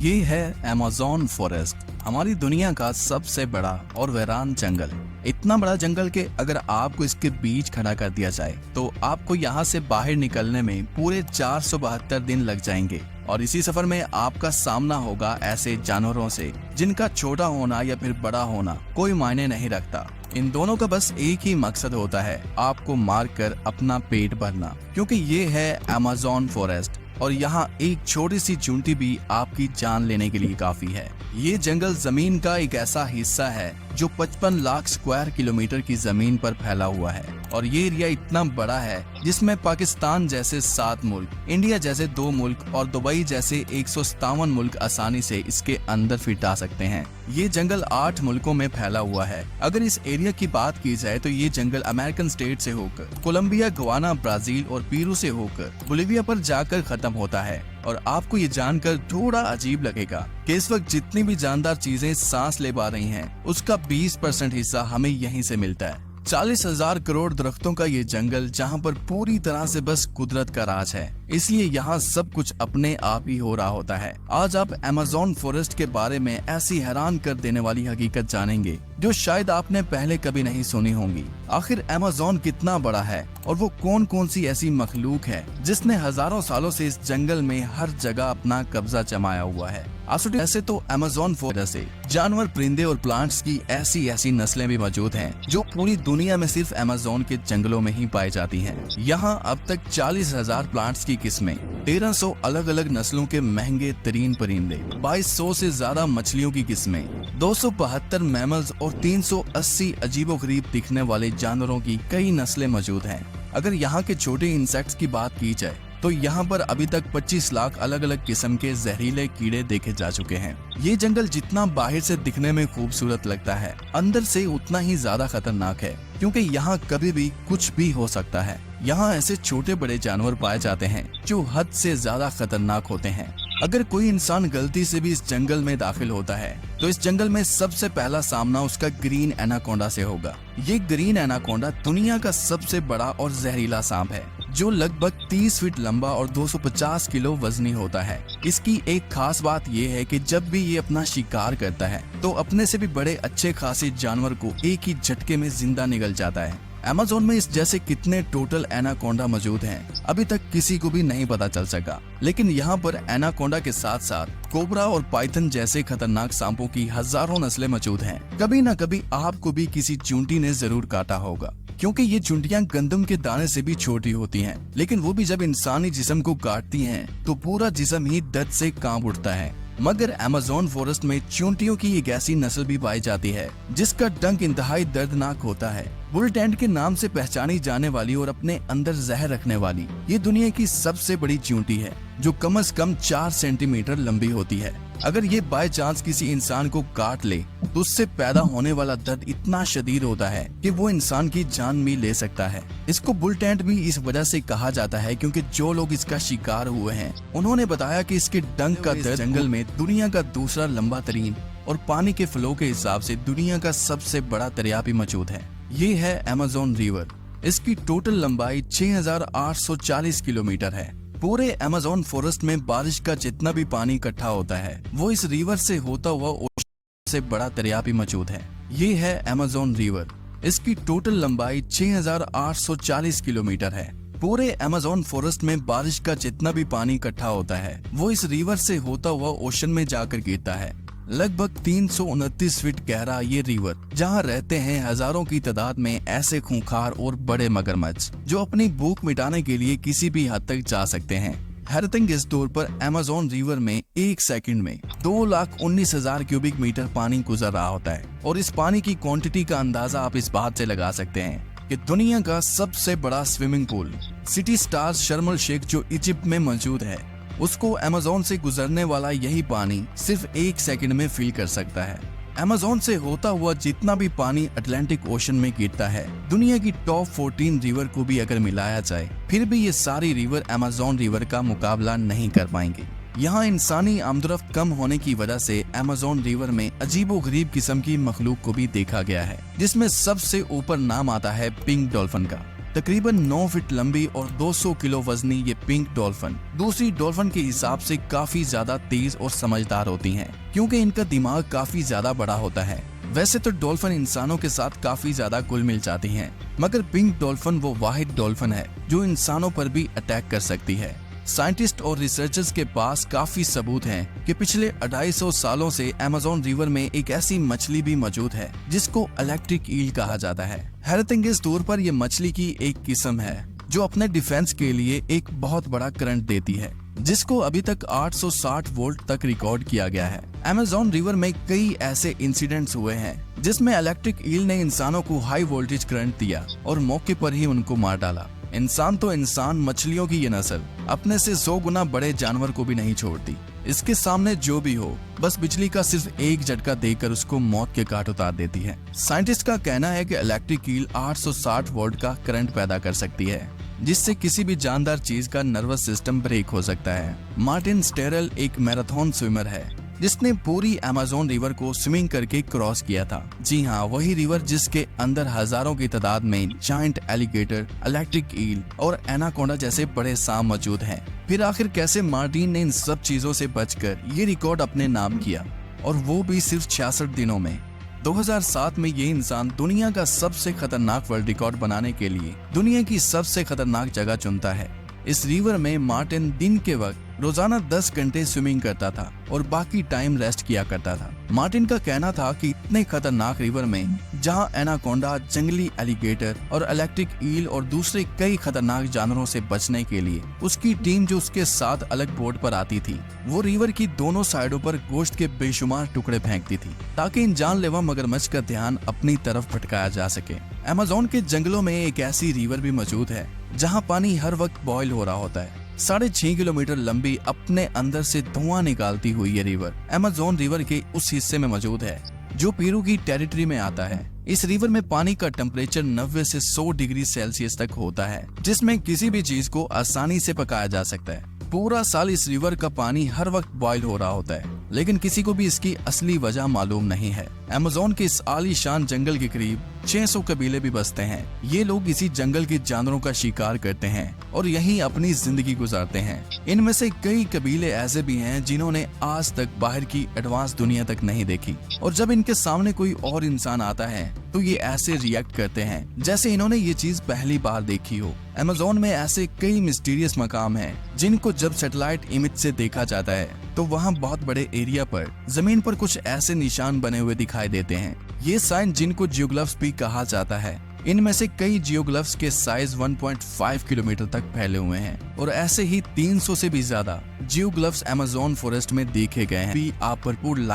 ये है Amazon forest, हमारी दुनिया का सबसे बड़ा और वीरान जंगल। इतना बड़ा जंगल के अगर आपको इसके बीच खड़ा कर दिया जाए तो आपको यहाँ से बाहर निकलने में पूरे 472 दिन लग जाएंगे। और इसी सफर में आपका सामना होगा ऐसे जानवरों से जिनका छोटा होना या फिर बड़ा होना कोई मायने नहीं रखता। इन दोनों का बस एक ही मकसद होता है, आपको मारकर अपना पेट भरना, क्योंकि ये है अमेज़न फॉरेस्ट और यहाँ एक छोटी सी चूंटी भी आपकी जान लेने के लिए काफी है। ये जंगल जमीन का एक ऐसा हिस्सा है जो 55 लाख स्क्वायर किलोमीटर की जमीन पर फैला हुआ है और ये एरिया इतना बड़ा है जिसमें पाकिस्तान जैसे 7 मुल्क, इंडिया जैसे 2 मुल्क और दुबई जैसे 157 मुल्क आसानी से इसके अंदर फिट आ सकते हैं। ये जंगल 8 मुल्कों में फैला हुआ है। अगर इस एरिया की बात की जाए तो ये जंगल अमेरिकन स्टेट से होकर कोलंबिया, गवाना, ब्राजील और पेरू से होकर बोलिविया पर जाकर खत्म होता है। और आपको ये जानकर थोड़ा अजीब लगेगा कि इस वक्त जितनी भी जानदार चीजें सांस ले पा रही हैं, उसका 20% हिस्सा हमें यहीं से मिलता है। 40,000 करोड़ दरख्तों का ये जंगल जहाँ पर पूरी तरह से बस कुदरत का राज है, इसलिए यहाँ सब कुछ अपने आप ही हो रहा होता है। आज आप अमेज़न फॉरेस्ट के बारे में ऐसी हैरान कर देने वाली हकीकत जानेंगे जो शायद आपने पहले कभी नहीं सुनी होंगी। आखिर अमेज़न कितना बड़ा है और वो कौन कौन सी ऐसी मखलूक है जिसने हजारों सालों से इस जंगल में हर जगह अपना कब्जा जमाया हुआ है। ऐसे तो अमेज़न फॉरेस्ट से जानवर, परिंदे और प्लांट्स की ऐसी नस्लें भी मौजूद हैं जो पूरी दुनिया में सिर्फ अमेज़न के जंगलों में ही पाई जाती हैं। यहाँ अब तक 40,000 प्लांट्स की किस्में, 1300 अलग अलग नस्लों के महंगे तरीन परिंदे, 2200 से ज्यादा मछलियों की किस्में, 272 मैमल्स और 380 अजीबोगरीब दिखने वाले जानवरों की कई नस्लें मौजूद हैं। अगर यहाँ के छोटे इंसेक्ट्स की बात की जाए तो यहाँ पर अभी तक 25 लाख अलग अलग किस्म के जहरीले कीड़े देखे जा चुके हैं। ये जंगल जितना बाहर से दिखने में खूबसूरत लगता है, अंदर से उतना ही ज्यादा खतरनाक है, क्योंकि यहाँ कभी भी कुछ भी हो सकता है। यहाँ ऐसे छोटे बड़े जानवर पाए जाते हैं जो हद से ज्यादा खतरनाक होते हैं। अगर कोई इंसान गलती से भी इस जंगल में दाखिल होता है तो इस जंगल में सबसे पहला सामना उसका ग्रीन एनाकोंडा से होगा। ये ग्रीन एनाकोंडा दुनिया का सबसे बड़ा और जहरीला सांप है जो लगभग 30 फीट लंबा और 250 किलो वजनी होता है। इसकी एक खास बात ये है कि जब भी ये अपना शिकार करता है तो अपने से भी बड़े अच्छे खासे जानवर को एक ही झटके में जिंदा निगल जाता है। अमेज़न में इस जैसे कितने टोटल एनाकोंडा मौजूद हैं, अभी तक किसी को भी नहीं पता चल सका। लेकिन यहाँ पर एनाकोंडा के साथ साथ कोबरा और पाइथन जैसे खतरनाक सांपों की हजारों नस्लें मौजूद हैं। कभी न कभी आपको भी किसी चूंटी ने जरूर काटा होगा, क्योंकि ये चूंटियां गंदम के दाने से भी छोटी होती हैं, लेकिन वो भी जब इंसानी जिस्म को काटती हैं तो पूरा जिस्म ही दर्द से कांप उठता है। मगर अमेज़न फॉरेस्ट में चूंटियों की एक ऐसी नस्ल भी पाई जाती है जिसका डंक इंतहाई दर्दनाक होता है। बुल टेंट के नाम से पहचानी जाने वाली और अपने अंदर जहर रखने वाली ये दुनिया की सबसे बड़ी चूंटी है जो कम से कम 4 सेंटीमीटर लंबी होती है। अगर ये बाय चांस किसी इंसान को काट ले तो उससे पैदा होने वाला दर्द इतना शदीद होता है कि वो इंसान की जान भी ले सकता है। इसको बुल टेंट भी इस वजह से कहा जाता है क्योंकि जो लोग इसका शिकार हुए हैं उन्होंने बताया कि इसके डंक का दर्द जंगल में दुनिया का दूसरा लंबा तरीन और पानी के फ्लो के हिसाब से दुनिया का सबसे बड़ा दरिया भी मौजूद है। ये है अमेज़न रिवर। इसकी टोटल लंबाई 6,840 किलोमीटर है। पूरे अमेज़न फॉरेस्ट में बारिश का जितना भी पानी इकट्ठा होता है वो इस रिवर से होता हुआ ओशन से बड़ा दरिया भी मौजूद है। ये है अमेज़न रिवर। इसकी टोटल लंबाई 6,840 किलोमीटर है। पूरे अमेज़न फॉरेस्ट में बारिश का जितना भी पानी इकट्ठा होता है वो इस रिवर से होता हुआ ओशन में जाकर गिरता है। लगभग 329 फीट गहरा ये रिवर, जहाँ रहते हैं हजारों की तादाद में ऐसे खूंखार और बड़े मगरमच्छ जो अपनी भूख मिटाने के लिए किसी भी हद तक जा सकते हैं। हैरतंग इस तौर पर अमेज़न रिवर में एक सेकंड में 2,19,000 क्यूबिक मीटर पानी गुजर रहा होता है और इस पानी की क्वांटिटी का अंदाजा आप इस बात से लगा सकते हैं कि दुनिया का सबसे बड़ा स्विमिंग पूल सिटी स्टार्स शर्म एल शेख जो इजिप्ट में मौजूद है उसको अमेज़न से गुजरने वाला यही पानी सिर्फ 1 सेकंड में फिल कर सकता है। अमेज़न से होता हुआ जितना भी पानी अटलांटिक ओशन में गिरता है, दुनिया की टॉप 14 रिवर को भी अगर मिलाया जाए फिर भी ये सारी रिवर अमेज़न रिवर का मुकाबला नहीं कर पाएंगे। यहाँ इंसानी आमदरफ्त कम होने की वजह से अमेज़न रिवर में अजीबोगरीब किस्म की मखलूक को भी देखा गया है, जिसमें सबसे ऊपर नाम आता है पिंक डॉल्फिन का। तकरीबन 9 फीट लंबी और 200 किलो वजनी ये पिंक डॉल्फिन दूसरी डॉल्फिन के हिसाब से काफी ज्यादा तेज और समझदार होती हैं, क्योंकि इनका दिमाग काफी ज्यादा बड़ा होता है। वैसे तो डॉल्फिन इंसानों के साथ काफी ज्यादा घुल मिल जाती हैं, मगर पिंक डॉल्फिन वो वाहिद डॉल्फिन है जो इंसानों पर भी अटैक कर सकती है। साइंटिस्ट और रिसर्चर्स के पास काफी सबूत हैं कि पिछले 250 सालों से अमेज़न रिवर में एक ऐसी मछली भी मौजूद है जिसको इलेक्ट्रिक ईल कहा जाता है। हैरतअंगेज तौर पर यह मछली की एक किस्म है जो अपने डिफेंस के लिए एक बहुत बड़ा करंट देती है, जिसको अभी तक 860 वोल्ट तक रिकॉर्ड किया गया है। अमेज़न रिवर में कई ऐसे इंसिडेंट्स हुए हैं जिसमें इलेक्ट्रिक ईल ने इंसानों को हाई वोल्टेज करंट दिया और मौके पर ही उनको मार डाला। इंसान तो इंसान, मछलियों की ये नस्ल अपने से 100 गुना बड़े जानवर को भी नहीं छोड़ती। इसके सामने जो भी हो, बस बिजली का सिर्फ एक झटका देकर उसको मौत के घाट उतार देती है। साइंटिस्ट का कहना है कि इलेक्ट्रिक ईल 860 वोल्ट का करंट पैदा कर सकती है, जिससे किसी भी जानदार चीज का नर्वस सिस्टम ब्रेक हो सकता है। मार्टिन स्टेरल एक मैराथन स्विमर है जिसने पूरी अमेज़न रिवर को स्विमिंग करके क्रॉस किया था। जी हाँ, वही रिवर जिसके अंदर हजारों की तादाद में जायंट एलिगेटर, इलेक्ट्रिक ईल और एनाकोंडा जैसे बड़े सांप मौजूद हैं। फिर आखिर कैसे मार्टिन ने इन सब चीजों से बचकर ये रिकॉर्ड अपने नाम किया, और वो भी सिर्फ 66 दिनों में। 2007 में ये इंसान दुनिया का सबसे खतरनाक वर्ल्ड रिकॉर्ड बनाने के लिए दुनिया की सबसे खतरनाक जगह चुनता है। इस रिवर में मार्टिन दिन के वक्त रोजाना 10 घंटे स्विमिंग करता था और बाकी टाइम रेस्ट किया करता था। मार्टिन का कहना था कि इतने खतरनाक रिवर में जहां एनाकोंडा, जंगली एलिगेटर और इलेक्ट्रिक ईल और दूसरे कई खतरनाक जानवरों से बचने के लिए उसकी टीम जो उसके साथ अलग बोट पर आती थी, वो रिवर की दोनों साइडों पर गोश्त के बेशुमार टुकड़े फेंकती थी ताकि इन जानलेवा मगरमच्छ का ध्यान अपनी तरफ भटकाया जा सके। अमेज़न के जंगलों में एक ऐसी रिवर भी मौजूद है जहाँ पानी हर वक्त बॉयल हो रहा होता है। 6.5 किलोमीटर लंबी, अपने अंदर से धुआं निकालती हुई ये रिवर अमेज़न रिवर के उस हिस्से में मौजूद है जो पेरू की टेरिटरी में आता है। इस रिवर में पानी का टेम्परेचर 90 से 100 डिग्री सेल्सियस तक होता है, जिसमें किसी भी चीज को आसानी से पकाया जा सकता है। पूरा साल इस रिवर का पानी हर वक्त बॉयल हो रहा होता है, लेकिन किसी को भी इसकी असली वजह मालूम नहीं है। अमेज़न के इस आलीशान जंगल के करीब 600 कबीले भी बसते हैं। ये लोग इसी जंगल के जानवरों का शिकार करते हैं और यहीं अपनी जिंदगी गुजारते हैं। इनमें से कई कबीले ऐसे भी हैं जिन्होंने आज तक बाहर की एडवांस दुनिया तक नहीं देखी, और जब इनके सामने कोई और इंसान आता है तो ये ऐसे रिएक्ट करते हैं जैसे इन्होंने ये चीज पहली बार देखी हो। अमेज़न में ऐसे कई मिस्टीरियस मकाम हैं जिनको जब सैटेलाइट इमेज से देखा जाता है तो वहाँ बहुत बड़े एरिया पर जमीन पर कुछ ऐसे निशान बने हुए दिखाई देते हैं। ये साइन जिनको जियोग्लिफ्स भी कहा जाता है। इनमें से कई जियोग्लिफ्स के साइज 1.5 किलोमीटर तक फैले हुए हैं और ऐसे ही 300 से भी ज्यादा जियोग्लिफ्स अमेज़न फॉरेस्ट में देखे गए हैं। भी आप भरपूर लाइक